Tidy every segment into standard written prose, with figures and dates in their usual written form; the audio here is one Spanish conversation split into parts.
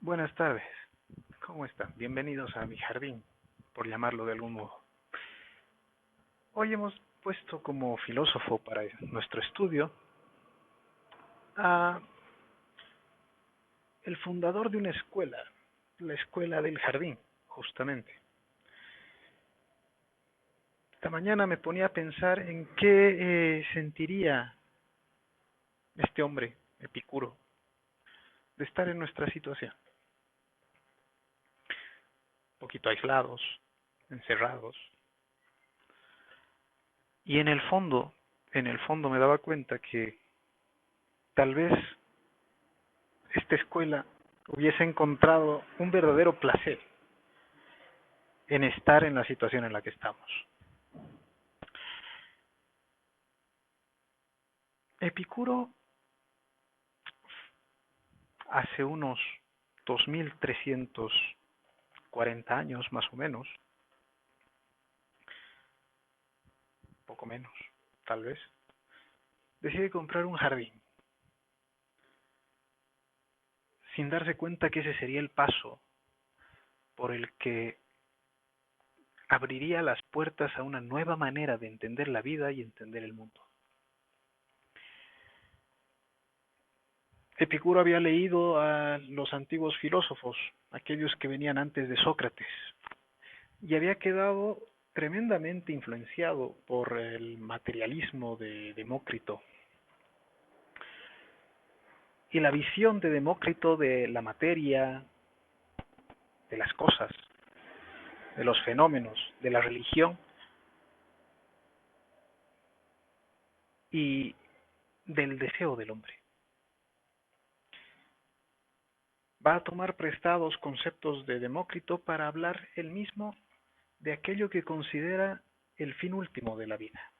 Buenas tardes, ¿cómo están? Bienvenidos a mi jardín, por llamarlo de algún modo. Hoy hemos puesto como filósofo para nuestro estudio a el fundador de una escuela, la escuela del jardín, justamente. Esta mañana me ponía a pensar en qué sentiría este hombre, Epicuro, de estar en nuestra situación. Un poquito aislados, encerrados. Y en el fondo me daba cuenta que tal vez esta escuela hubiese encontrado un verdadero placer en estar en la situación en la que estamos. Epicuro, hace unos 2340 años más o menos, poco menos, tal vez, decide comprar un jardín, sin darse cuenta que ese sería el paso por el que abriría las puertas a una nueva manera de entender la vida y entender el mundo. Epicuro había leído a los antiguos filósofos, aquellos que venían antes de Sócrates, y había quedado tremendamente influenciado por el materialismo de Demócrito y la visión de Demócrito de la materia, de las cosas, de los fenómenos, de la religión y del deseo del hombre. Va a tomar prestados conceptos de Demócrito para hablar él mismo de aquello que considera el fin último de la vida,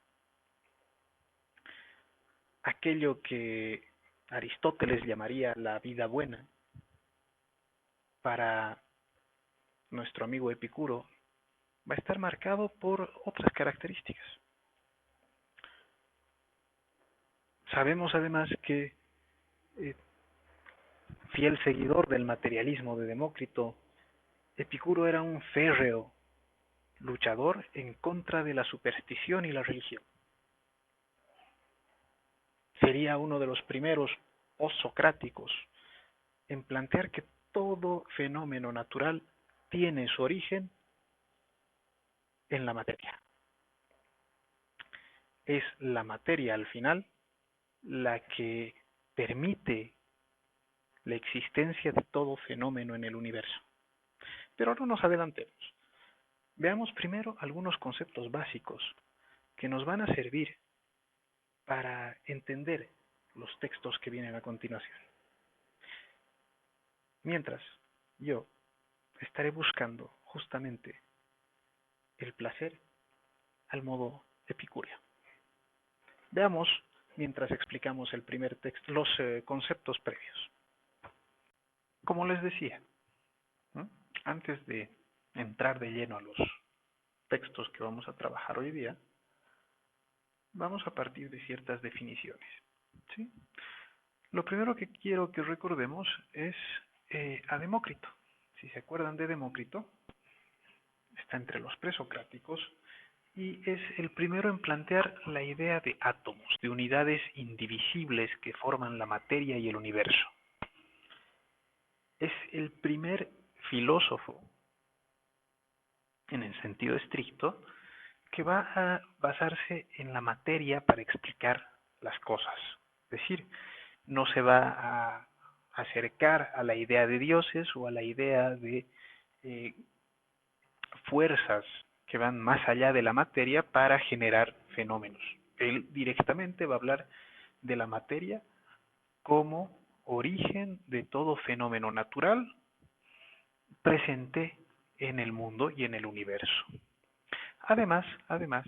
aquello que Aristóteles llamaría la vida buena. Para nuestro amigo Epicuro va a estar marcado por otras características. Sabemos además que, eh, fiel seguidor del materialismo de Demócrito, Epicuro era un férreo luchador en contra de la superstición y la religión. Sería uno de los primeros postsocráticos en plantear que todo fenómeno natural tiene su origen en la materia. Es la materia al final la que permite la existencia de todo fenómeno en el universo. Pero no nos adelantemos. Veamos primero algunos conceptos básicos que nos van a servir para entender los textos que vienen a continuación. Mientras, yo estaré buscando justamente el placer al modo epicúreo. Veamos, mientras explicamos el primer texto, los conceptos previos. Como les decía, ¿no?, antes de entrar de lleno a los textos que vamos a trabajar hoy día, vamos a partir de ciertas definiciones, ¿sí? Lo primero que quiero que recordemos es a Demócrito. Si se acuerdan de Demócrito, está entre los presocráticos y es el primero en plantear la idea de átomos, de unidades indivisibles que forman la materia y el universo. Es el primer filósofo, en el sentido estricto, que va a basarse en la materia para explicar las cosas. Es decir, no se va a acercar a la idea de dioses o a la idea de eh, fuerzas que van más allá de la materia para generar fenómenos. Él directamente va a hablar de la materia como origen de todo fenómeno natural presente en el mundo y en el universo. Además,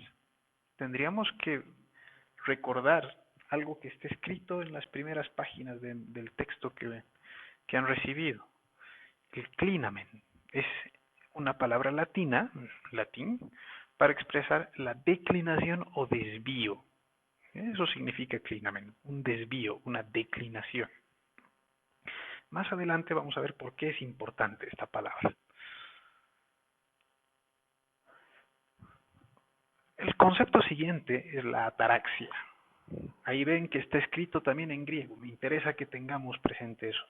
tendríamos que recordar algo que está escrito en las primeras páginas del texto que han recibido. El clinamen es una palabra latín, para expresar la declinación o desvío. Eso significa clinamen, un desvío, una declinación. Más adelante vamos a ver por qué es importante esta palabra. El concepto siguiente es la ataraxia. Ahí ven que está escrito también en griego. Me interesa que tengamos presente eso.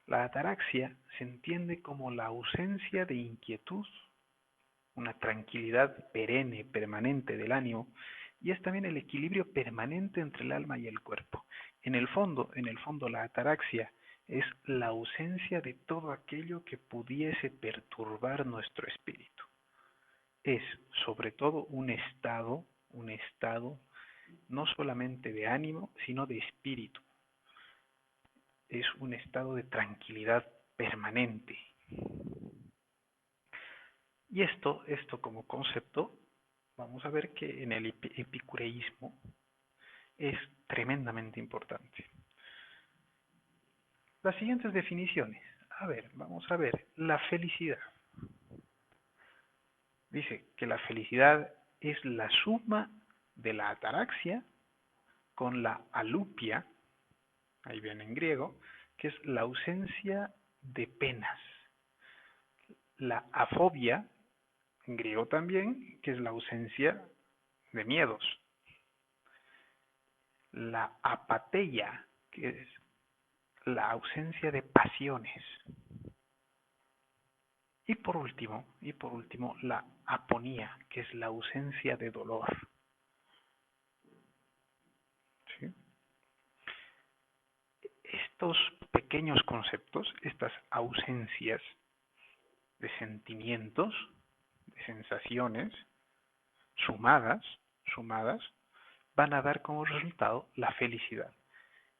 La ataraxia se entiende como la ausencia de inquietud, una tranquilidad perenne, permanente del ánimo, y es también el equilibrio permanente entre el alma y el cuerpo. En el fondo, la ataraxia es la ausencia de todo aquello que pudiese perturbar nuestro espíritu. Es sobre todo un estado no solamente de ánimo, sino de espíritu. Es un estado de tranquilidad permanente. Y esto como concepto, vamos a ver que en el epicureísmo es tremendamente importante. Las siguientes definiciones. A ver, vamos a ver. La felicidad. Dice que la felicidad es la suma de la ataraxia con la alupia, ahí viene en griego, que es la ausencia de penas. La afobia, en griego también, que es la ausencia de miedos. La apateia, que es la ausencia de pasiones. Y por último, la aponía, que es la ausencia de dolor. ¿Sí? Estos pequeños conceptos, estas ausencias de sentimientos, de sensaciones, sumadas, van a dar como resultado la felicidad.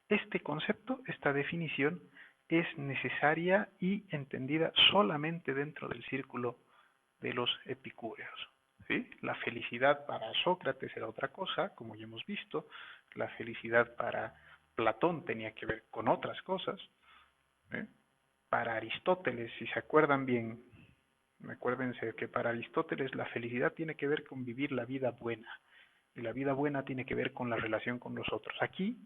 Este concepto, esta definición, es necesaria y entendida solamente dentro del círculo de los epicúreos. ¿Sí? La felicidad para Sócrates era otra cosa, como ya hemos visto. La felicidad para Platón tenía que ver con otras cosas. ¿Eh? Para Aristóteles, si se acuerdan bien, acuérdense que para Aristóteles la felicidad tiene que ver con vivir la vida buena. Y la vida buena tiene que ver con la relación con los otros. Aquí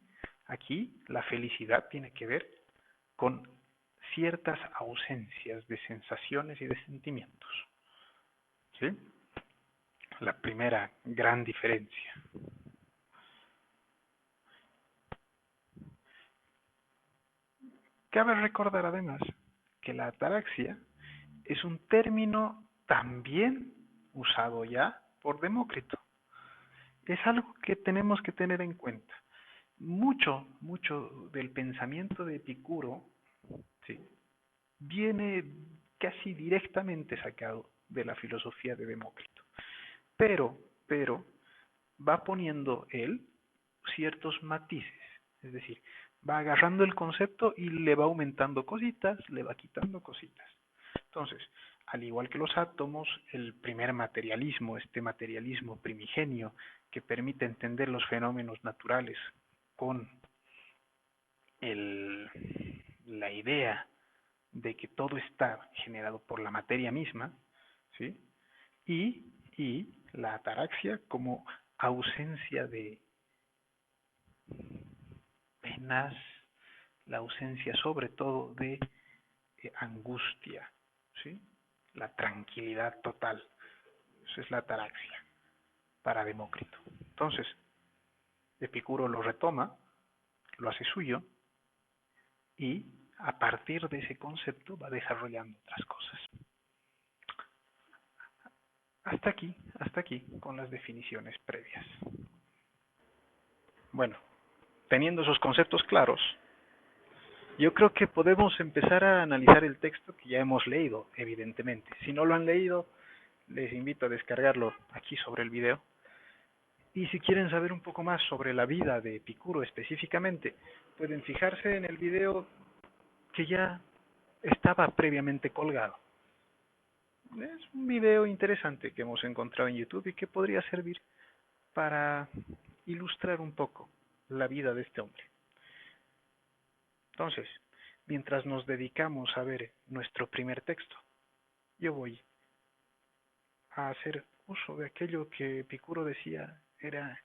la felicidad tiene que ver con ciertas ausencias de sensaciones y de sentimientos. ¿Sí? La primera gran diferencia. Cabe recordar además que la ataraxia es un término también usado ya por Demócrito. Es algo que tenemos que tener en cuenta. Mucho del pensamiento de Epicuro, ¿sí?, viene casi directamente sacado de la filosofía de Demócrito. Pero va poniendo él ciertos matices, es decir, va agarrando el concepto y le va aumentando cositas, le va quitando cositas. Entonces, al igual que los átomos, el primer materialismo, este materialismo primigenio que permite entender los fenómenos naturales con la idea de que todo está generado por la materia misma, ¿sí? Y la ataraxia como ausencia de penas, la ausencia sobre todo de angustia, ¿sí? La tranquilidad total. Esa es la ataraxia para Demócrito. Entonces, Epicuro lo retoma, lo hace suyo y a partir de ese concepto va desarrollando otras cosas. Hasta aquí con las definiciones previas. Bueno, teniendo esos conceptos claros, yo creo que podemos empezar a analizar el texto que ya hemos leído, evidentemente. Si no lo han leído, les invito a descargarlo aquí sobre el video. Y si quieren saber un poco más sobre la vida de Epicuro específicamente, pueden fijarse en el video que ya estaba previamente colgado. Es un video interesante que hemos encontrado en YouTube y que podría servir para ilustrar un poco la vida de este hombre. Entonces, mientras nos dedicamos a ver nuestro primer texto, yo voy a hacer uso de aquello que Epicuro decía era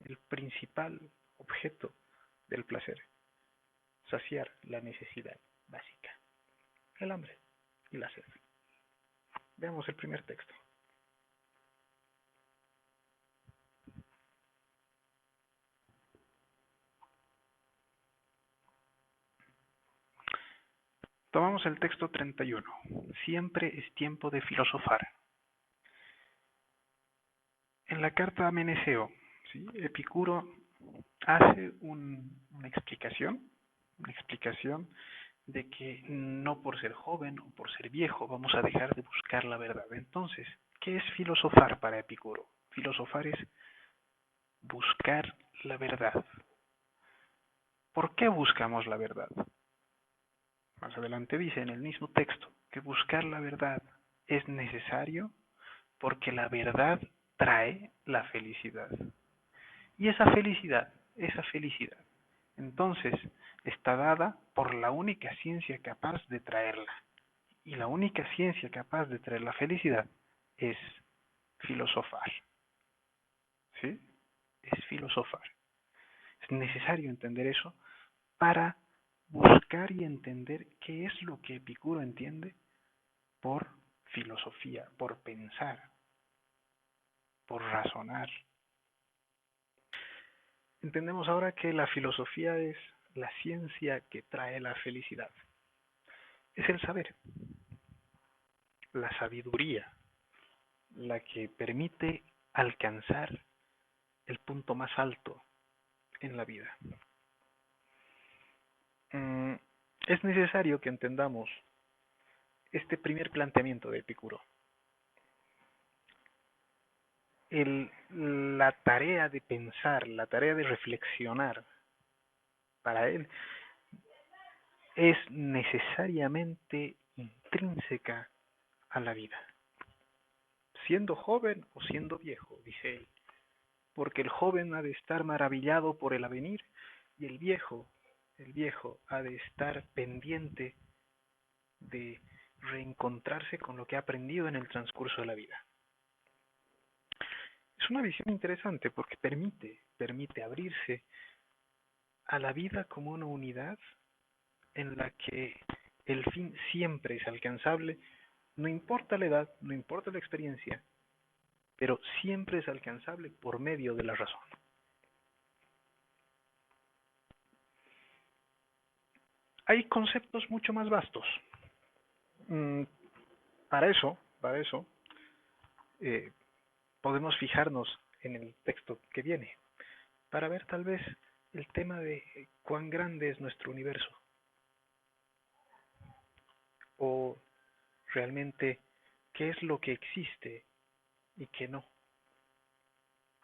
el principal objeto del placer, saciar la necesidad básica, el hambre y la sed. Veamos el primer texto. Tomamos el texto 31. Siempre es tiempo de filosofar. En la carta a Meneceo, ¿sí? Epicuro hace una explicación de que no por ser joven o por ser viejo vamos a dejar de buscar la verdad. Entonces, ¿qué es filosofar para Epicuro? Filosofar es buscar la verdad. ¿Por qué buscamos la verdad? Más adelante dice en el mismo texto que buscar la verdad es necesario porque la verdad trae la felicidad. Y esa felicidad, entonces está dada por la única ciencia capaz de traerla. Y la única ciencia capaz de traer la felicidad es filosofar. ¿Sí? Es filosofar. Es necesario entender eso para buscar y entender qué es lo que Epicuro entiende por filosofía, por pensar, por razonar. Entendemos ahora que la filosofía es la ciencia que trae la felicidad. Es el saber, la sabiduría, la que permite alcanzar el punto más alto en la vida. Es necesario que entendamos este primer planteamiento de Epicuro. La tarea de pensar, la tarea de reflexionar, para él es necesariamente intrínseca a la vida, siendo joven o siendo viejo, dice él, porque el joven ha de estar maravillado por el avenir y el viejo ha de estar pendiente de reencontrarse con lo que ha aprendido en el transcurso de la vida. Es una visión interesante porque permite abrirse a la vida como una unidad en la que el fin siempre es alcanzable, no importa la edad, no importa la experiencia, pero siempre es alcanzable por medio de la razón. Hay conceptos mucho más vastos. Para eso, eh, podemos fijarnos en el texto que viene, para ver tal vez el tema de cuán grande es nuestro universo, o realmente qué es lo que existe y qué no.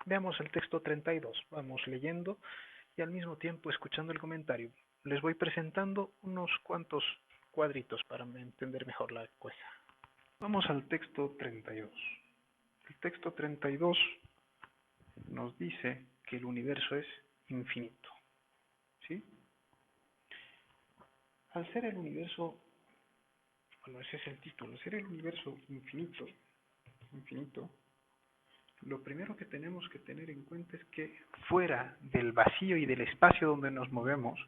Veamos el texto 32, vamos leyendo y al mismo tiempo escuchando el comentario. Les voy presentando unos cuantos cuadritos para entender mejor la cosa. Vamos al texto 32. El texto 32 nos dice que el universo es infinito. ¿Sí? Al ser el universo, bueno, ese es el título, al ser el universo infinito, lo primero que tenemos que tener en cuenta es que fuera del vacío y del espacio donde nos movemos,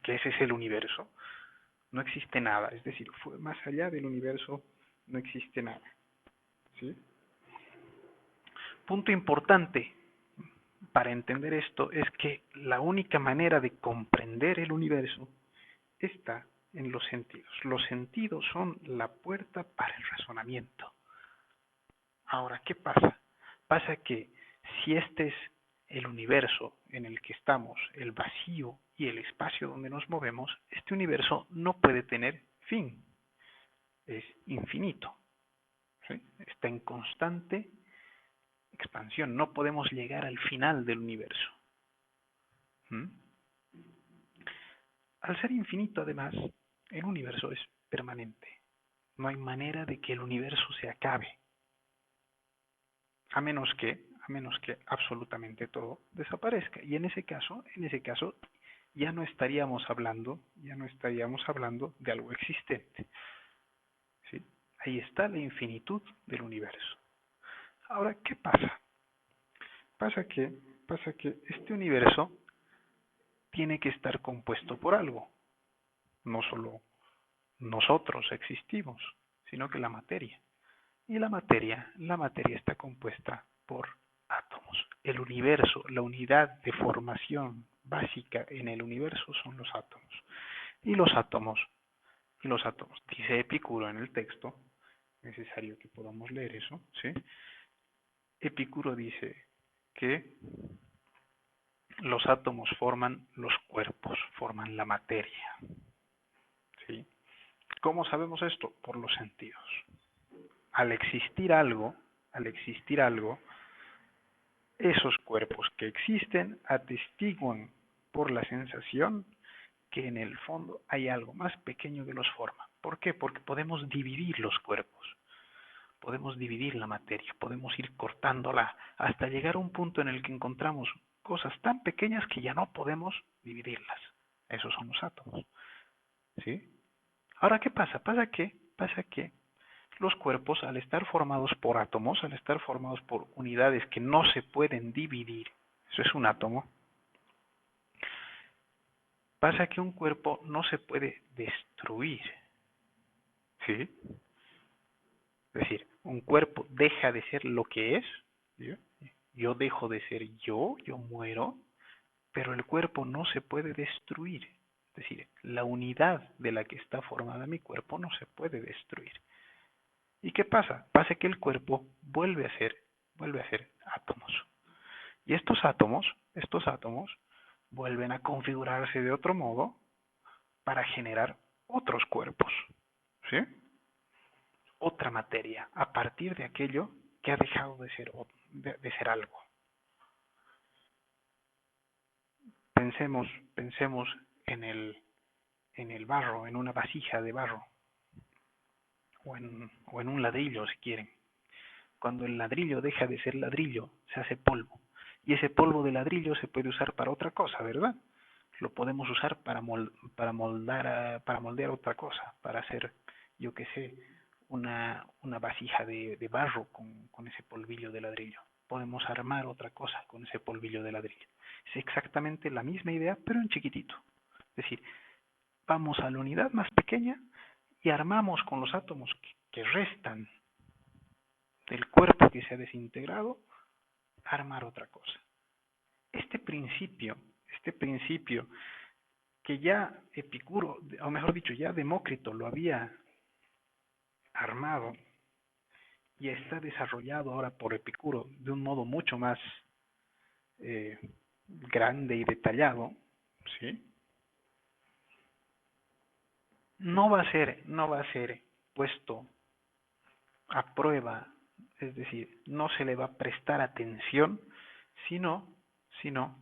que ese es el universo, no existe nada. Es decir, más allá del universo no existe nada. ¿Sí? Punto importante para entender esto es que la única manera de comprender el universo está en los sentidos. Los sentidos son la puerta para el razonamiento. Ahora, ¿qué pasa? Pasa que si este es el universo en el que estamos, el vacío y el espacio donde nos movemos, este universo no puede tener fin. Es infinito. ¿Sí? Está en constante expansión. No podemos llegar al final del universo. ¿Mm? Al ser infinito, además, el universo es permanente. No hay manera de que el universo se acabe. A menos que absolutamente todo desaparezca. Y en ese caso, ya no estaríamos hablando de algo existente. ¿Sí? Ahí está la infinitud del universo. Ahora, ¿qué pasa? Pasa que este universo tiene que estar compuesto por algo, no solo nosotros existimos, sino que la materia. Y la materia está compuesta por átomos. El universo, la unidad de formación básica en el universo son los átomos. Y los átomos, dice Epicuro en el texto, necesario que podamos leer eso, ¿sí? Epicuro dice que los átomos forman los cuerpos, forman la materia, ¿sí? ¿Cómo sabemos esto? Por los sentidos. Al existir algo, esos cuerpos que existen atestiguan por la sensación que en el fondo hay algo más pequeño que los forma. ¿Por qué? Porque podemos dividir los cuerpos, podemos dividir la materia, podemos ir cortándola hasta llegar a un punto en el que encontramos cosas tan pequeñas que ya no podemos dividirlas. Esos son los átomos, ¿sí? Ahora, ¿qué pasa? Pasa que los cuerpos, al estar formados por átomos, al estar formados por unidades que no se pueden dividir, eso es un átomo, pasa que un cuerpo no se puede destruir, ¿sí? Es decir, un cuerpo deja de ser lo que es, ¿sí? Yo dejo de ser yo muero, pero el cuerpo no se puede destruir. Es decir, la unidad de la que está formada mi cuerpo no se puede destruir. ¿Y qué pasa? Pasa que el cuerpo vuelve a ser átomos. Y estos átomos vuelven a configurarse de otro modo para generar otros cuerpos, ¿sí? Otra materia, a partir de aquello que ha dejado de ser algo. Pensemos en el barro, en una vasija de barro, o en un ladrillo, si quieren. Cuando el ladrillo deja de ser ladrillo, se hace polvo. Y ese polvo de ladrillo se puede usar para otra cosa, ¿verdad? Lo podemos usar para moldear otra cosa, para hacer, yo qué sé, una vasija de barro con ese polvillo de ladrillo. Podemos armar otra cosa con ese polvillo de ladrillo. Es exactamente la misma idea, pero en chiquitito. Es decir, vamos a la unidad más pequeña y armamos con los átomos que restan del cuerpo que se ha desintegrado, armar otra cosa. Este principio que ya Epicuro, o mejor dicho, ya Demócrito lo había armado y está desarrollado ahora por Epicuro de un modo mucho más eh, grande y detallado, ¿sí? No va a ser puesto a prueba, es decir, no se le va a prestar atención, sino, sino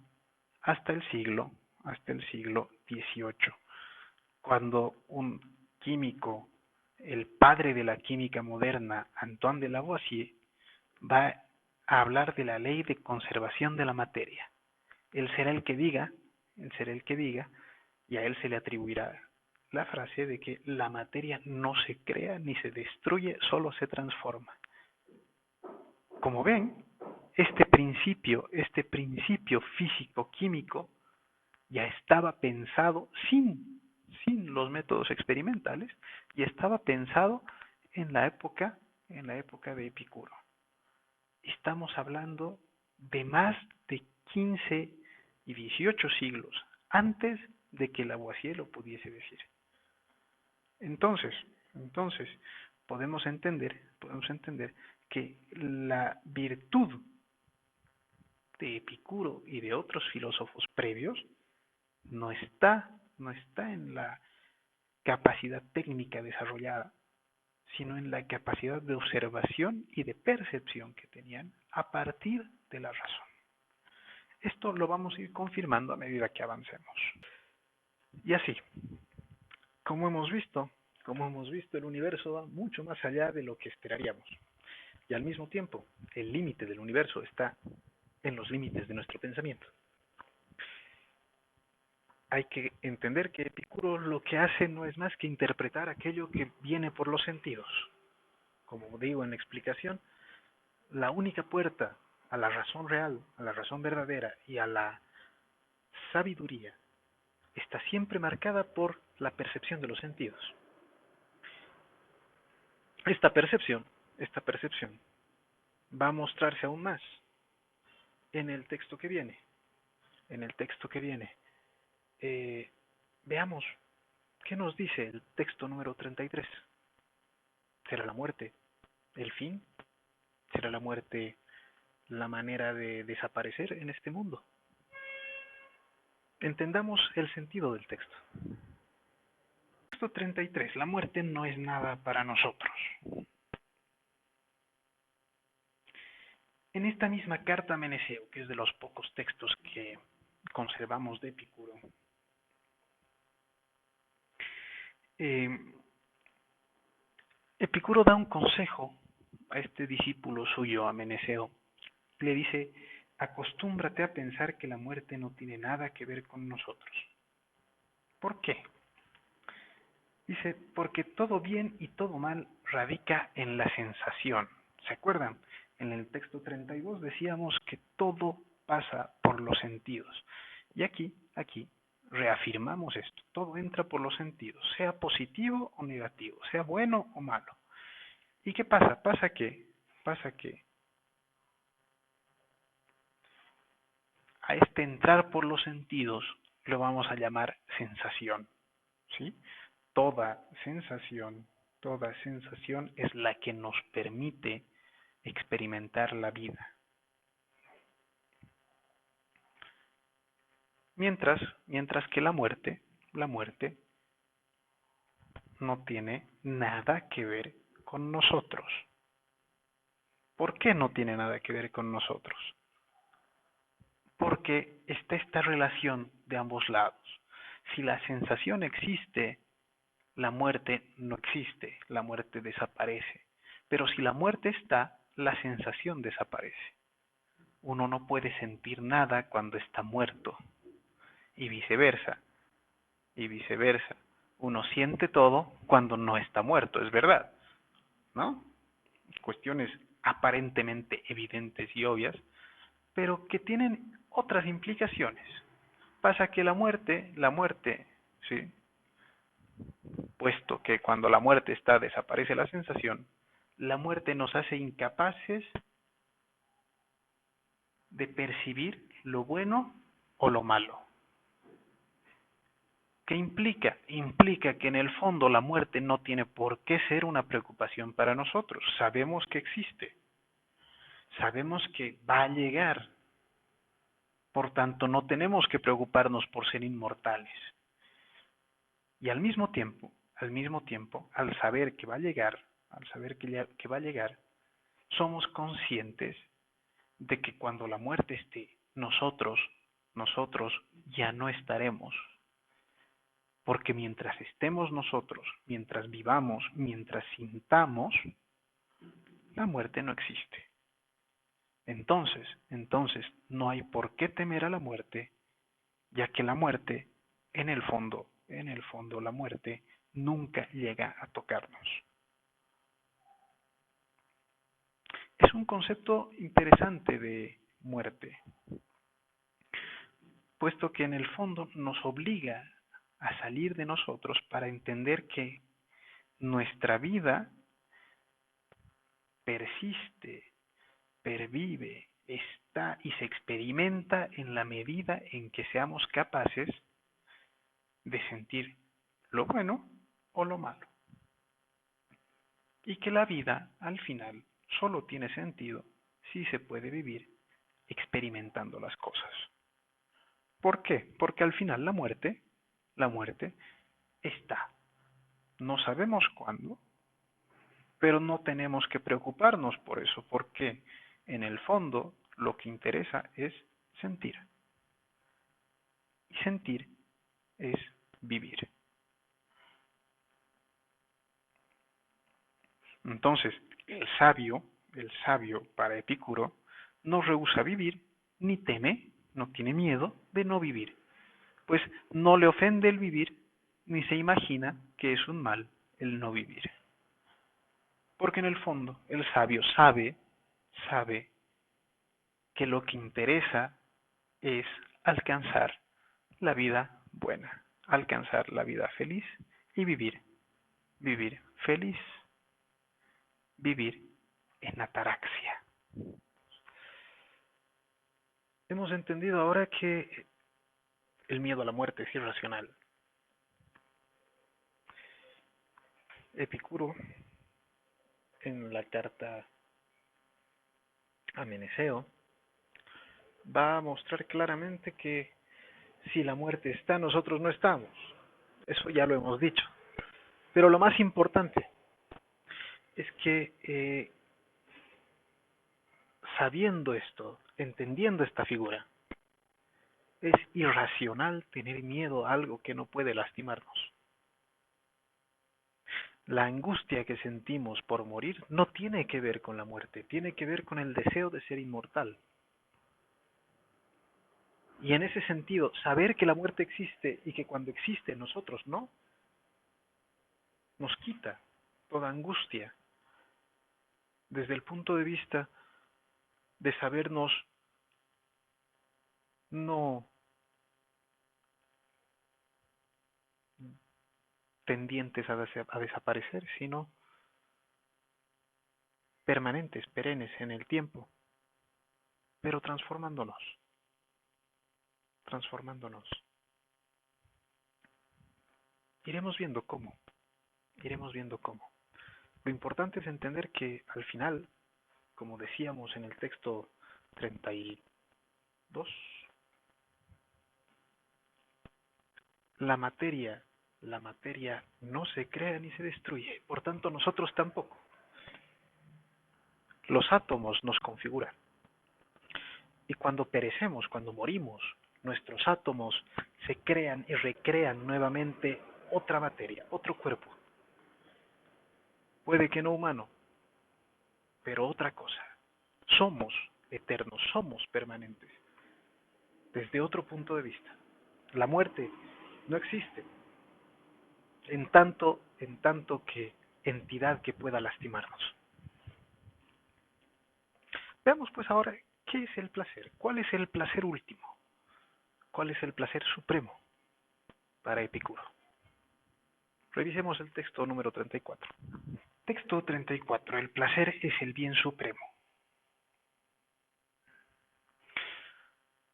hasta el siglo XVIII, cuando un químico, el padre de la química moderna, Antoine de Lavoisier, va a hablar de la ley de conservación de la materia. Él será el que diga, y a él se le atribuirá la frase de que la materia no se crea ni se destruye, solo se transforma. Como ven, este principio físico-químico ya estaba pensado sin los métodos experimentales, y estaba pensado en la época, de Epicuro. Estamos hablando de más de 15 y 18 siglos antes de que Lavoisier lo pudiese decir. Entonces podemos entender que la virtud de Epicuro y de otros filósofos previos no está en la capacidad técnica desarrollada, sino en la capacidad de observación y de percepción que tenían a partir de la razón. Esto lo vamos a ir confirmando a medida que avancemos. Y así, como hemos visto, el universo va mucho más allá de lo que esperaríamos. Y al mismo tiempo, el límite del universo está en los límites de nuestro pensamiento. Hay que entender que Epicuro lo que hace no es más que interpretar aquello que viene por los sentidos. Como digo en la explicación, la única puerta a la razón real, a la razón verdadera y a la sabiduría está siempre marcada por la percepción de los sentidos. Esta percepción va a mostrarse aún más en el texto que viene. En el texto que viene. Veamos qué nos dice el texto número 33. ¿Será la muerte el fin? ¿Será la muerte la manera de desaparecer en este mundo? Entendamos el sentido del texto. Texto 33. La muerte no es nada para nosotros. En esta misma carta a Meneceo, que es de los pocos textos que conservamos de Epicuro, Epicuro da un consejo a este discípulo suyo, a Meneceo. Le dice: acostúmbrate a pensar que la muerte no tiene nada que ver con nosotros. ¿Por qué? Dice, porque todo bien y todo mal radica en la sensación. ¿Se acuerdan? En el texto 32 decíamos que todo pasa por los sentidos. Y aquí reafirmamos esto. Todo entra por los sentidos, sea positivo o negativo, sea bueno o malo. ¿Y qué pasa? Pasa que a este entrar por los sentidos lo vamos a llamar sensación, ¿sí? Toda sensación es la que nos permite experimentar la vida. Mientras que la muerte no tiene nada que ver con nosotros. ¿Por qué no tiene nada que ver con nosotros? Porque está esta relación de ambos lados. Si la sensación existe, la muerte no existe, la muerte desaparece. Pero si la muerte está, la sensación desaparece. Uno no puede sentir nada cuando está muerto. Y viceversa. Uno siente todo cuando no está muerto, es verdad, ¿no? Cuestiones aparentemente evidentes y obvias, pero que tienen otras implicaciones. Pasa que la muerte, ¿sí? Puesto que cuando la muerte está, desaparece la sensación, la muerte nos hace incapaces de percibir lo bueno o lo malo. ¿Qué implica? Implica que en el fondo la muerte no tiene por qué ser una preocupación para nosotros. Sabemos que existe, sabemos que va a llegar, por tanto no tenemos que preocuparnos por ser inmortales. Y al mismo tiempo, al saber que va a llegar, somos conscientes de que cuando la muerte esté, nosotros ya no estaremos. Porque mientras estemos nosotros, mientras vivamos, mientras sintamos, la muerte no existe. Entonces, no hay por qué temer a la muerte, ya que la muerte, en el fondo, la muerte nunca llega a tocarnos. Es un concepto interesante de muerte, puesto que en el fondo nos obliga a salir de nosotros para entender que nuestra vida persiste, pervive, está y se experimenta en la medida en que seamos capaces de sentir lo bueno o lo malo. Y que la vida, al final, solo tiene sentido si se puede vivir experimentando las cosas. ¿Por qué? Porque al final la muerte está. No sabemos cuándo, pero no tenemos que preocuparnos por eso, porque en el fondo lo que interesa es sentir. Y sentir es vivir. Entonces, el sabio para Epicuro, no rehúsa vivir, ni teme, no tiene miedo de no vivir, pues no le ofende el vivir, ni se imagina que es un mal el no vivir. Porque en el fondo, el sabio sabe que lo que interesa es alcanzar la vida buena, alcanzar la vida feliz y vivir feliz. vivir en ataraxia. Hemos entendido ahora que el miedo a la muerte es irracional. Epicuro, en la carta a Meneceo, va a mostrar claramente que si la muerte está, nosotros no estamos. Eso ya lo hemos dicho. Pero lo más importante es que sabiendo esto, entendiendo esta figura, es irracional tener miedo a algo que no puede lastimarnos. La angustia que sentimos por morir no tiene que ver con la muerte, tiene que ver con el deseo de ser inmortal. Y en ese sentido, saber que la muerte existe y que cuando existe nosotros no, nos quita toda angustia desde el punto de vista de sabernos no tendientes a desaparecer, sino permanentes, perennes en el tiempo, pero transformándonos. Iremos viendo cómo. Lo importante es entender que al final, como decíamos en el texto 32, la materia no se crea ni se destruye, por tanto nosotros tampoco. Los átomos nos configuran. Y cuando perecemos, cuando morimos, nuestros átomos se crean y recrean nuevamente otra materia, otro cuerpo. Puede que no humano, pero otra cosa. Somos eternos, somos permanentes. Desde otro punto de vista. La muerte no existe en tanto que entidad que pueda lastimarnos. Veamos pues ahora qué es el placer. ¿Cuál es el placer último? ¿Cuál es el placer supremo para Epicuro? Revisemos el texto número 34. Texto 34. El placer es el bien supremo.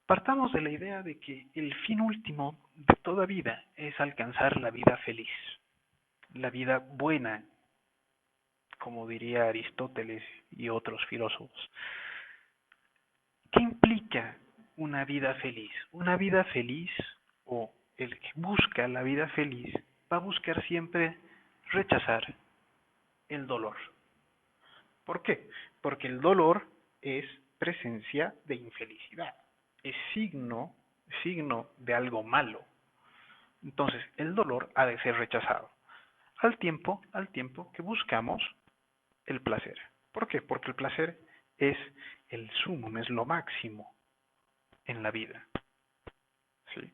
Partamos de la idea de que el fin último de toda vida es alcanzar la vida feliz, la vida buena, como diría Aristóteles y otros filósofos. ¿Qué implica una vida feliz? Una vida feliz, o el que busca la vida feliz, va a buscar siempre rechazar el dolor. ¿Por qué? Porque el dolor es presencia de infelicidad, es signo de algo malo. Entonces, el dolor ha de ser rechazado. Al tiempo que buscamos el placer. ¿Por qué? Porque el placer es el sumum, es lo máximo en la vida. ¿Sí?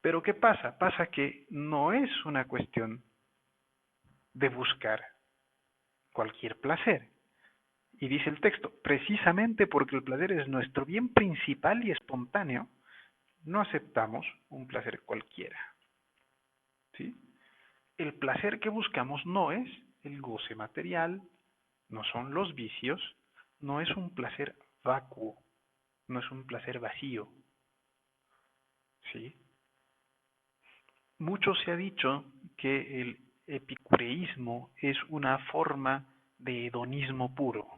Pero ¿qué pasa? Pasa que no es una cuestión de buscar cualquier placer. Y dice el texto, precisamente porque el placer es nuestro bien principal y espontáneo, no aceptamos un placer cualquiera. ¿Sí? El placer que buscamos no es el goce material, no son los vicios, no es un placer vacuo, no es un placer vacío. ¿Sí? Mucho se ha dicho que el epicureísmo es una forma de hedonismo puro,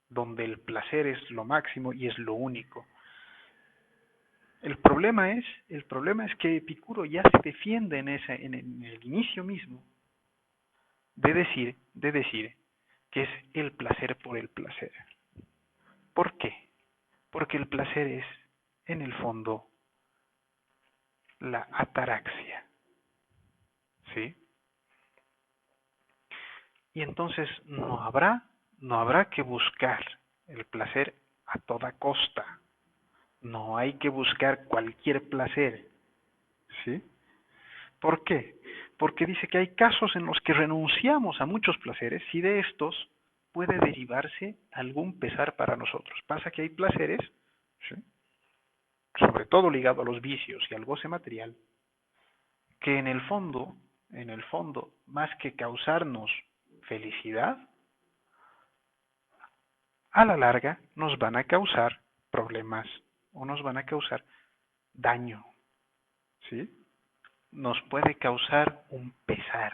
donde el placer es lo máximo y es lo único. El problema es que Epicuro ya se defiende en el inicio mismo de decir que es el placer por el placer. ¿Por qué? Porque el placer es, en el fondo, la ataraxia. ¿Sí? Y entonces no habrá que buscar el placer a toda costa. No hay que buscar cualquier placer. ¿Sí? ¿Por qué? Porque dice que hay casos en los que renunciamos a muchos placeres y de estos puede derivarse algún pesar para nosotros. Pasa que hay placeres, ¿sí?, sobre todo ligado a los vicios y al goce material, que en el fondo, más que causarnos felicidad, a la larga nos van a causar problemas o nos van a causar daño, ¿sí? Nos puede causar un pesar,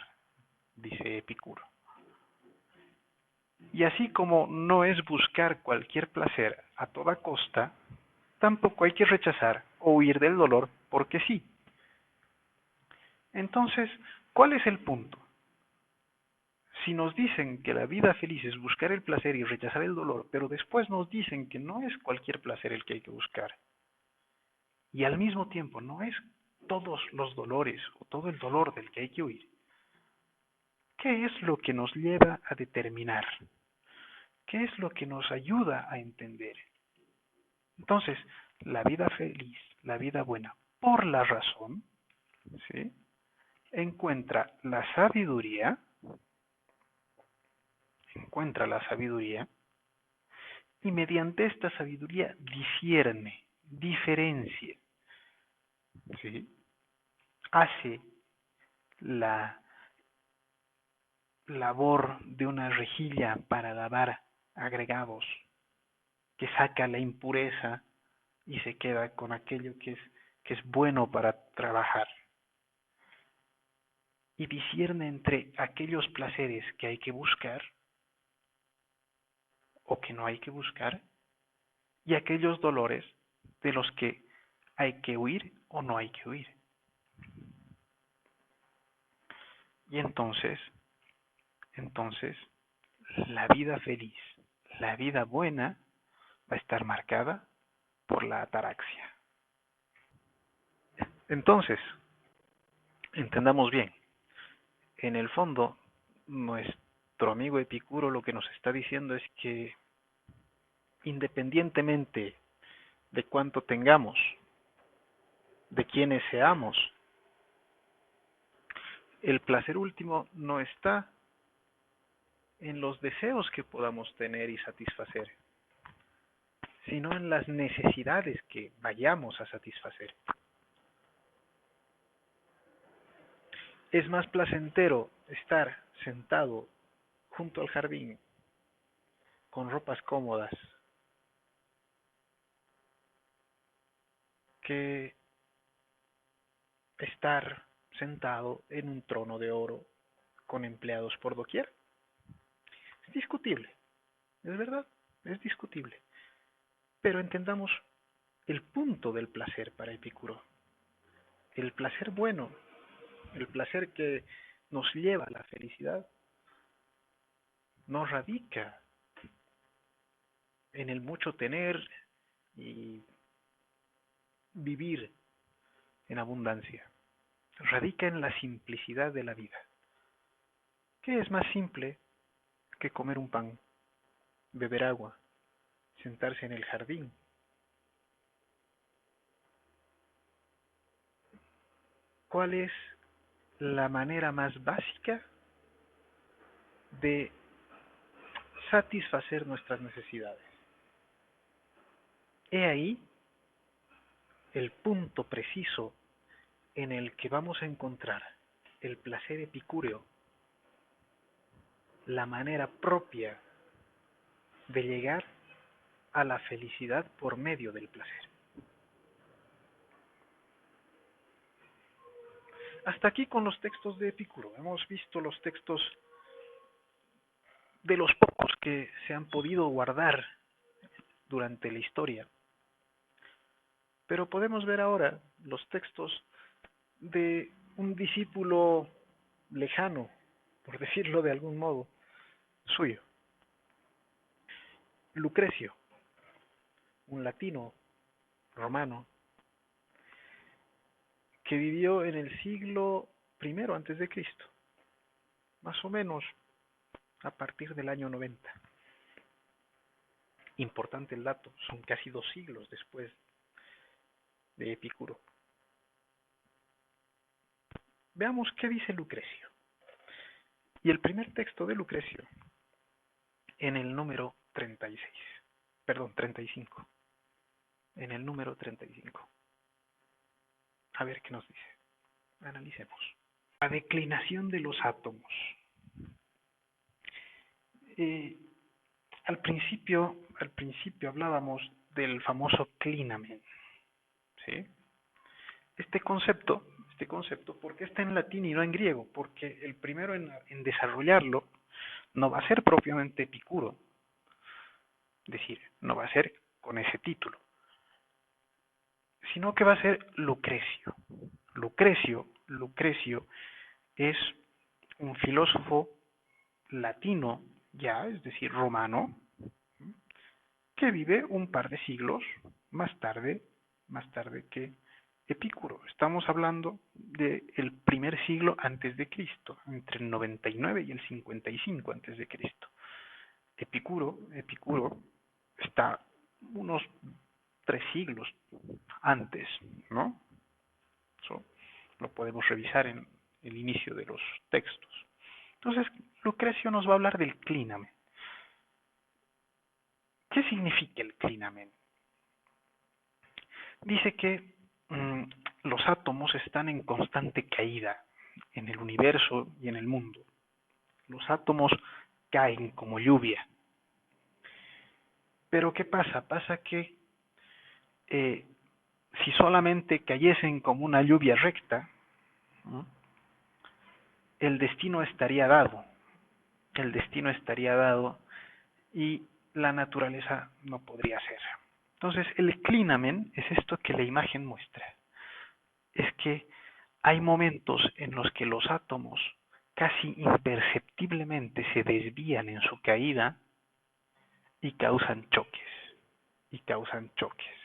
dice Epicuro. Y así como no es buscar cualquier placer a toda costa, tampoco hay que rechazar o huir del dolor porque sí. Entonces, ¿cuál es el punto? Si nos dicen que la vida feliz es buscar el placer y rechazar el dolor, pero después nos dicen que no es cualquier placer el que hay que buscar, y al mismo tiempo no es todos los dolores o todo el dolor del que hay que huir, ¿qué es lo que nos lleva a determinar? ¿Qué es lo que nos ayuda a entender? Entonces, la vida feliz, la vida buena, por la razón, ¿sí? encuentra la sabiduría, encuentra la sabiduría, y mediante esta sabiduría discierne, diferencia, ¿sí? hace la labor de una rejilla para lavar agregados, que saca la impureza y se queda con aquello que es bueno para trabajar. Y discierne entre aquellos placeres que hay que buscar o que no hay que buscar y aquellos dolores de los que hay que huir o no hay que huir. Y entonces, la vida feliz, la vida buena, va a estar marcada por la ataraxia. Entonces, entendamos bien, en el fondo, nuestro amigo Epicuro lo que nos está diciendo es que independientemente de cuánto tengamos, de quiénes seamos, el placer último no está en los deseos que podamos tener y satisfacer, sino en las necesidades que vayamos a satisfacer. Es más placentero estar sentado junto al jardín con ropas cómodas que estar sentado en un trono de oro con empleados por doquier. Es discutible, es verdad, es discutible. Pero entendamos el punto del placer para Epicuro. El placer bueno, el placer que nos lleva a la felicidad, no radica en el mucho tener y vivir en abundancia. Radica en la simplicidad de la vida. ¿Qué es más simple que comer un pan, beber agua, sentarse en el jardín? ¿Cuál es la manera más básica de satisfacer nuestras necesidades? He ahí el punto preciso en el que vamos a encontrar el placer epicúreo, la manera propia de llegar a la felicidad por medio del placer. Hasta aquí con los textos de Epicuro. Hemos visto los textos de los pocos que se han podido guardar durante la historia. Pero podemos ver ahora los textos de un discípulo lejano, por decirlo de algún modo, suyo. Lucrecio, un latino romano que vivió en el siglo I antes de Cristo, más o menos a partir del año 90. Importante el dato, son casi 2 siglos después de Epicuro. Veamos qué dice Lucrecio. Y el primer texto de Lucrecio, en el número 35. En el número 35. A ver qué nos dice. Analicemos. La declinación de los átomos. Al principio hablábamos del famoso clinamen, ¿sí? Este concepto, ¿por qué está en latín y no en griego? Porque el primero en desarrollarlo no va a ser propiamente Epicuro, es decir, no va a ser con ese título, sino que va a ser Lucrecio. Lucrecio es un filósofo latino ya, es decir, romano, que vive un par de siglos más tarde que Epicuro. Estamos hablando del primer siglo antes de Cristo, entre el 99 y el 55 antes de Cristo. Epicuro está unos 3 siglos antes, ¿no? Eso lo podemos revisar en el inicio de los textos. Entonces, Lucrecio nos va a hablar del clínamen. ¿Qué significa el clínamen? Dice que los átomos están en constante caída en el universo y en el mundo. Los átomos caen como lluvia. Pero ¿qué pasa? Pasa que si solamente cayesen como una lluvia recta, ¿no?, el destino estaría dado. El destino estaría dado y la naturaleza no podría ser. Entonces, el clinamen es esto que la imagen muestra. Es que hay momentos en los que los átomos casi imperceptiblemente se desvían en su caída y causan choques. Y causan choques.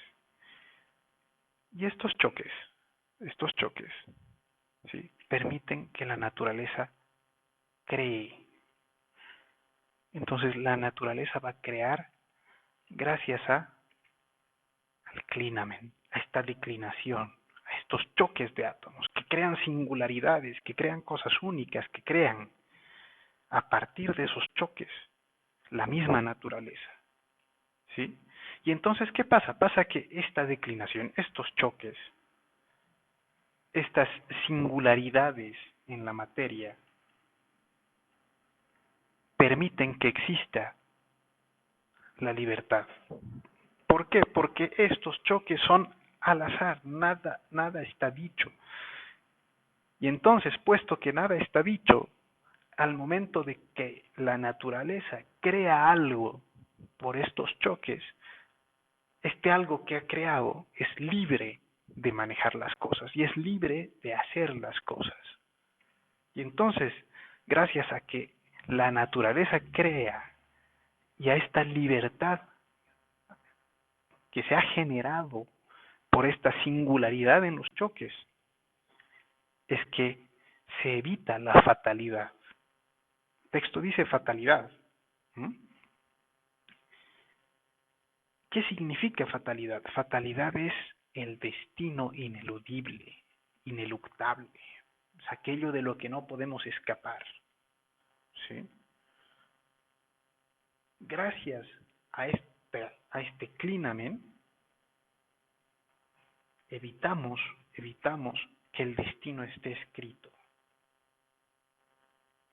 Y estos choques, ¿sí?, permiten que la naturaleza cree. Entonces la naturaleza va a crear gracias al clinamen, a esta declinación, a estos choques de átomos que crean singularidades, que crean cosas únicas, que crean a partir de esos choques la misma naturaleza, ¿sí? Y entonces, ¿qué pasa? Pasa que esta declinación, estos choques, estas singularidades en la materia, permiten que exista la libertad. ¿Por qué? Porque estos choques son al azar, nada está dicho. Y entonces, puesto que nada está dicho, al momento de que la naturaleza crea algo por estos choques, este algo que ha creado es libre de manejar las cosas y es libre de hacer las cosas. Y entonces, gracias a que la naturaleza crea y a esta libertad que se ha generado por esta singularidad en los choques, es que se evita la fatalidad. El texto dice fatalidad. ¿Mm? ¿Qué significa fatalidad? Fatalidad es el destino ineludible, ineluctable. Es aquello de lo que no podemos escapar. ¿Sí? Gracias a este clinamen, evitamos que el destino esté escrito.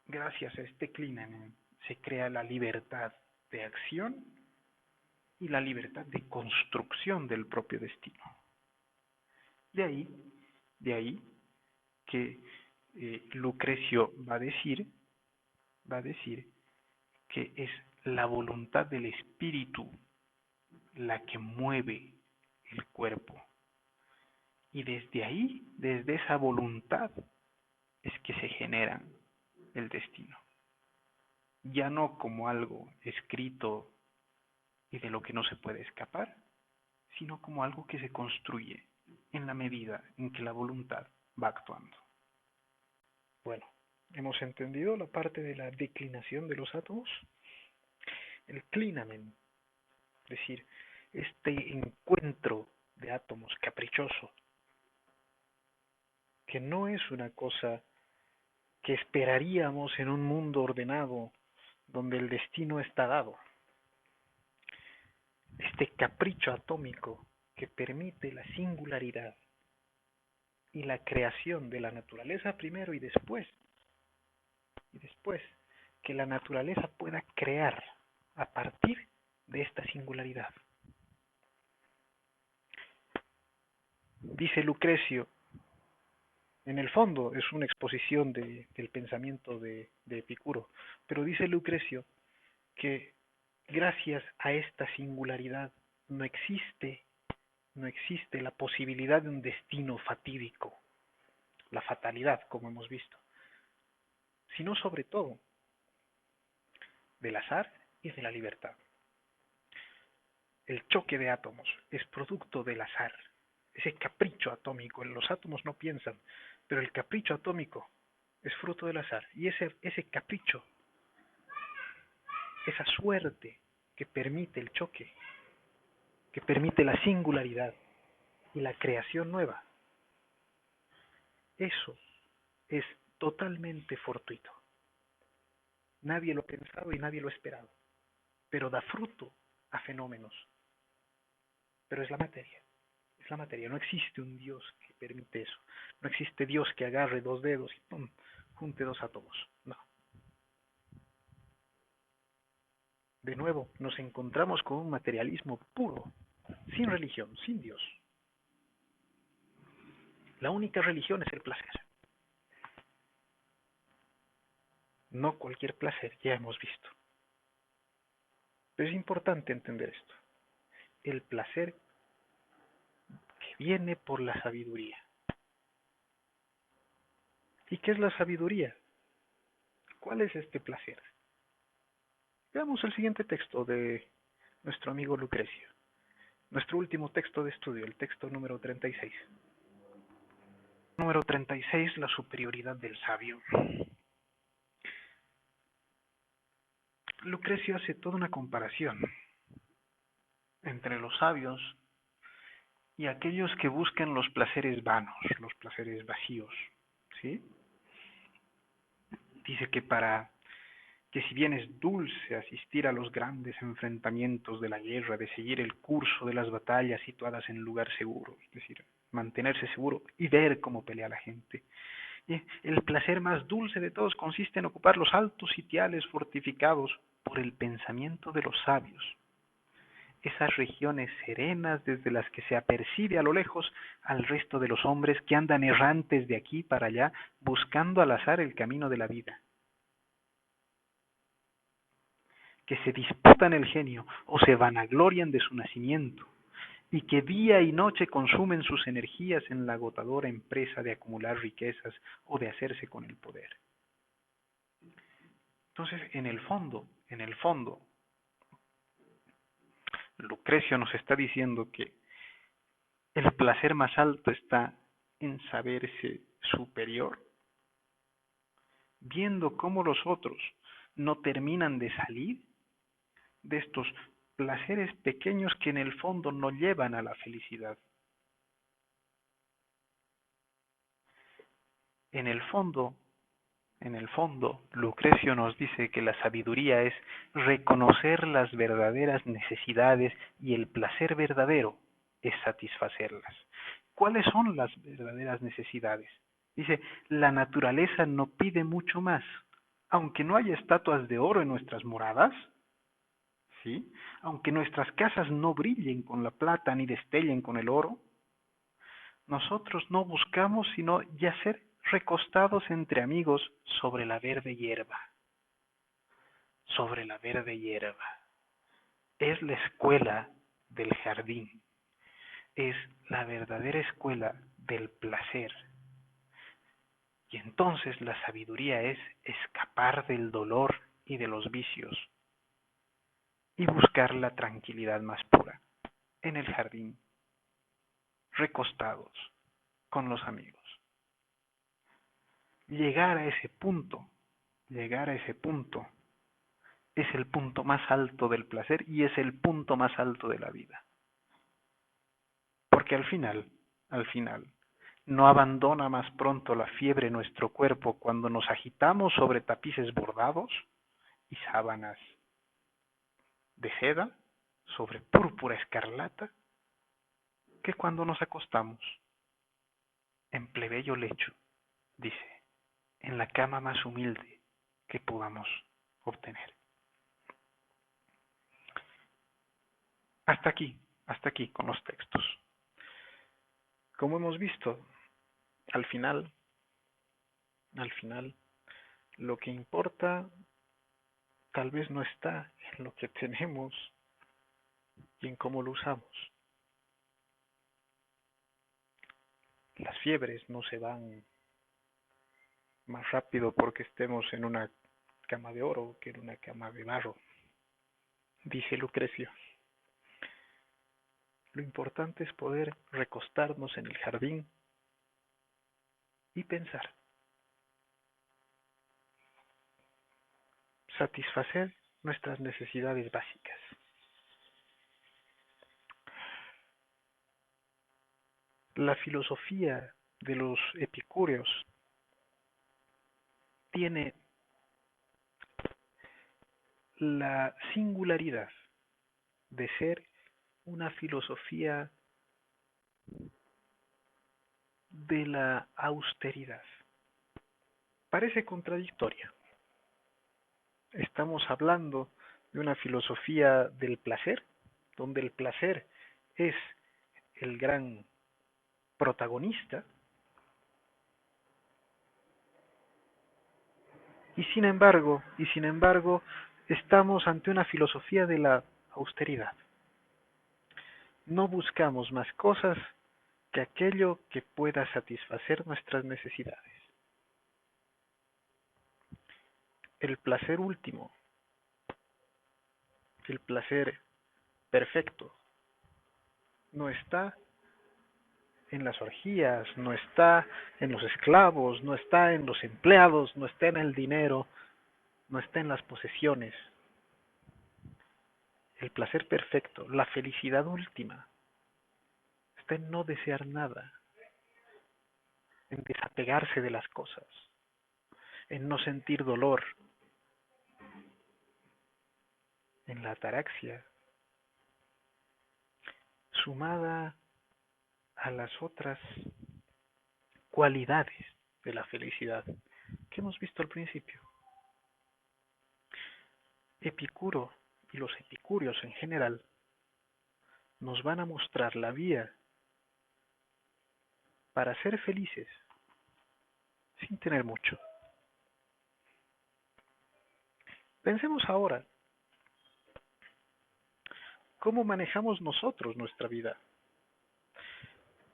Gracias a este clinamen se crea la libertad de acción y la libertad de construcción del propio destino. De ahí que Lucrecio va a decir que es la voluntad del espíritu la que mueve el cuerpo. Y desde ahí, desde esa voluntad, es que se genera el destino. Ya no como algo escrito y de lo que no se puede escapar, sino como algo que se construye en la medida en que la voluntad va actuando. Bueno, hemos entendido la parte de la declinación de los átomos. El clinamen, es decir, este encuentro de átomos caprichoso, que no es una cosa que esperaríamos en un mundo ordenado donde el destino está dado. Este capricho atómico que permite la singularidad y la creación de la naturaleza primero y después que la naturaleza pueda crear a partir de esta singularidad. Dice Lucrecio, en el fondo es una exposición del pensamiento de Epicuro, pero dice Lucrecio que gracias a esta singularidad no existe la posibilidad de un destino fatídico, la fatalidad, como hemos visto, sino sobre todo del azar y de la libertad. El choque de átomos es producto del azar, ese capricho atómico. Los átomos no piensan, pero el capricho atómico es fruto del azar. Y ese capricho, esa suerte que permite el choque, que permite la singularidad y la creación nueva, eso es totalmente fortuito. Nadie lo ha pensado y nadie lo ha esperado, pero da fruto a fenómenos. Pero es la materia. Es la materia. No existe un Dios que permite eso. No existe Dios que agarre dos dedos y ¡pum!, junte dos átomos. No. De nuevo, nos encontramos con un materialismo puro, sin religión, sin Dios. La única religión es el placer. No cualquier placer, ya hemos visto. Pero es importante entender esto. El placer que viene por la sabiduría. ¿Y qué es la sabiduría? ¿Cuál es este placer? Veamos el siguiente texto de nuestro amigo Lucrecio. Nuestro último texto de estudio, el texto número 36. Número 36, la superioridad del sabio. Lucrecio hace toda una comparación entre los sabios y aquellos que buscan los placeres vanos, los placeres vacíos, ¿sí? Dice que si bien es dulce asistir a los grandes enfrentamientos de la guerra, de seguir el curso de las batallas situadas en lugar seguro, es decir, mantenerse seguro y ver cómo pelea la gente. El placer más dulce de todos consiste en ocupar los altos sitiales fortificados por el pensamiento de los sabios. Esas regiones serenas desde las que se apercibe a lo lejos al resto de los hombres que andan errantes de aquí para allá buscando al azar el camino de la vida, que se disputan el genio o se vanaglorian de su nacimiento, y que día y noche consumen sus energías en la agotadora empresa de acumular riquezas o de hacerse con el poder. Entonces, en el fondo, Lucrecio nos está diciendo que el placer más alto está en saberse superior, viendo cómo los otros no terminan de salir de estos placeres pequeños que en el fondo no llevan a la felicidad. En el fondo, Lucrecio nos dice que la sabiduría es reconocer las verdaderas necesidades y el placer verdadero es satisfacerlas. ¿Cuáles son las verdaderas necesidades? Dice, la naturaleza no pide mucho más. Aunque no haya estatuas de oro en nuestras moradas, ¿sí? Aunque nuestras casas no brillen con la plata ni destellen con el oro, nosotros no buscamos sino yacer recostados entre amigos sobre la verde hierba. Sobre la verde hierba. Es la escuela del jardín. Es la verdadera escuela del placer. Y entonces la sabiduría es escapar del dolor y de los vicios y buscar la tranquilidad más pura en el jardín, recostados con los amigos. Llegar a ese punto es el punto más alto del placer y es el punto más alto de la vida. Porque al final, no abandona más pronto la fiebre nuestro cuerpo cuando nos agitamos sobre tapices bordados y sábanas de seda sobre púrpura escarlata que cuando nos acostamos en plebeyo lecho, dice, en la cama más humilde que podamos obtener. hasta aquí con los textos. Como hemos visto, al final, al final, lo que importa tal vez no está en lo que tenemos y en cómo lo usamos. Las fiebres no se van más rápido porque estemos en una cama de oro que en una cama de barro, dice Lucrecio. Lo importante es poder recostarnos en el jardín y pensar, satisfacer nuestras necesidades básicas. La filosofía de los epicúreos tiene la singularidad de ser una filosofía de la austeridad. Parece contradictoria. Estamos hablando de una filosofía del placer, donde el placer es el gran protagonista, y sin embargo, estamos ante una filosofía de la austeridad. No buscamos más cosas que aquello que pueda satisfacer nuestras necesidades. El placer último, el placer perfecto, no está en las orgías, no está en los esclavos, no está en los empleados, no está en el dinero, no está en las posesiones. El placer perfecto, la felicidad última, está en no desear nada, en desapegarse de las cosas, en no sentir dolor, en la ataraxia, sumada a las otras cualidades de la felicidad que hemos visto al principio. Epicuro y los epicúreos en general nos van a mostrar la vía para ser felices sin tener mucho. Pensemos ahora cómo manejamos nosotros nuestra vida.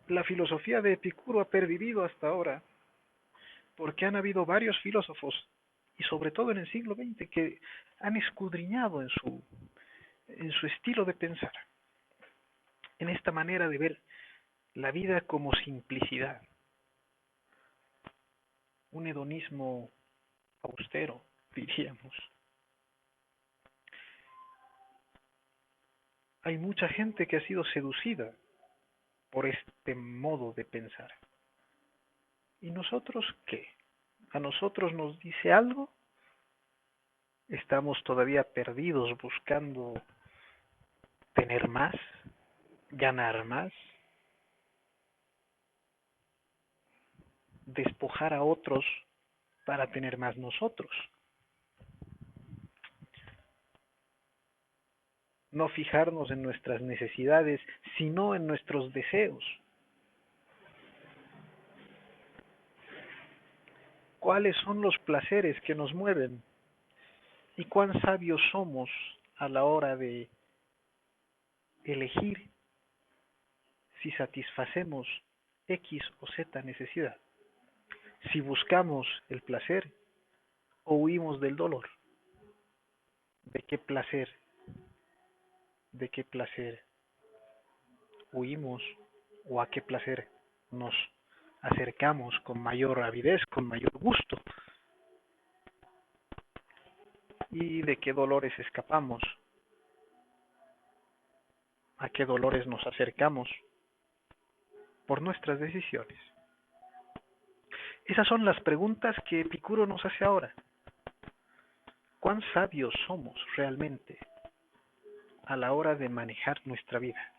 La filosofía de Epicuro ha pervivido hasta ahora porque han habido varios filósofos, y sobre todo en el siglo XX, que han escudriñado en su estilo de pensar, en esta manera de ver la vida como simplicidad, un hedonismo austero, diríamos. Hay mucha gente que ha sido seducida por este modo de pensar. ¿Y nosotros qué? ¿A nosotros nos dice algo? ¿Estamos todavía perdidos buscando tener más, ganar más, despojar a otros para tener más nosotros? No fijarnos en nuestras necesidades, sino en nuestros deseos. ¿Cuáles son los placeres que nos mueven? ¿Y cuán sabios somos a la hora de elegir si satisfacemos X o Z necesidad? Si buscamos el placer o huimos del dolor. ¿De qué placer? ¿De qué placer huimos o a qué placer nos acercamos con mayor avidez, con mayor gusto? ¿Y de qué dolores escapamos? ¿A qué dolores nos acercamos por nuestras decisiones? Esas son las preguntas que Epicuro nos hace ahora. ¿Cuán sabios somos realmente a la hora de manejar nuestra vida?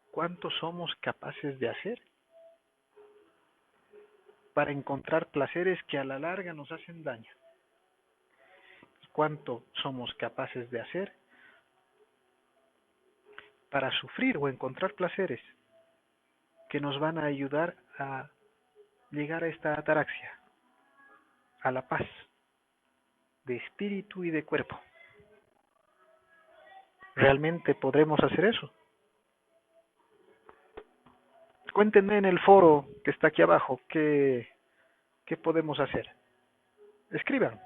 ¿Cuánto somos capaces de hacer para encontrar placeres que a la larga nos hacen daño? cuánto somos capaces de hacer para sufrir o encontrar placeres que nos van a ayudar a llegar a esta ataraxia, a la paz de espíritu y de cuerpo. ¿Realmente podremos hacer eso? Cuéntenme en el foro que está aquí abajo qué podemos hacer. Escriban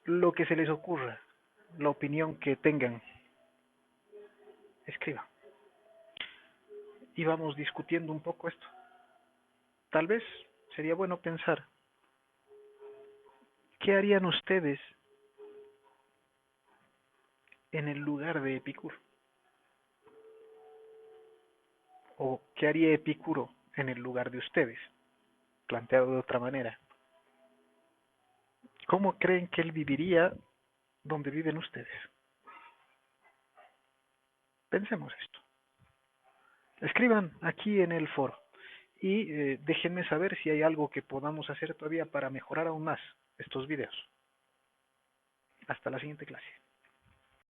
lo que se les ocurra, la opinión que tengan. Escriban. Y vamos discutiendo un poco esto. Tal vez sería bueno pensar, ¿qué harían ustedes en el lugar de Epicuro? ¿O qué haría Epicuro en el lugar de ustedes? Planteado de otra manera. ¿Cómo creen que él viviría donde viven ustedes? Pensemos esto. Escriban aquí en el foro y déjenme saber si hay algo que podamos hacer todavía para mejorar aún más estos videos. Hasta la siguiente clase.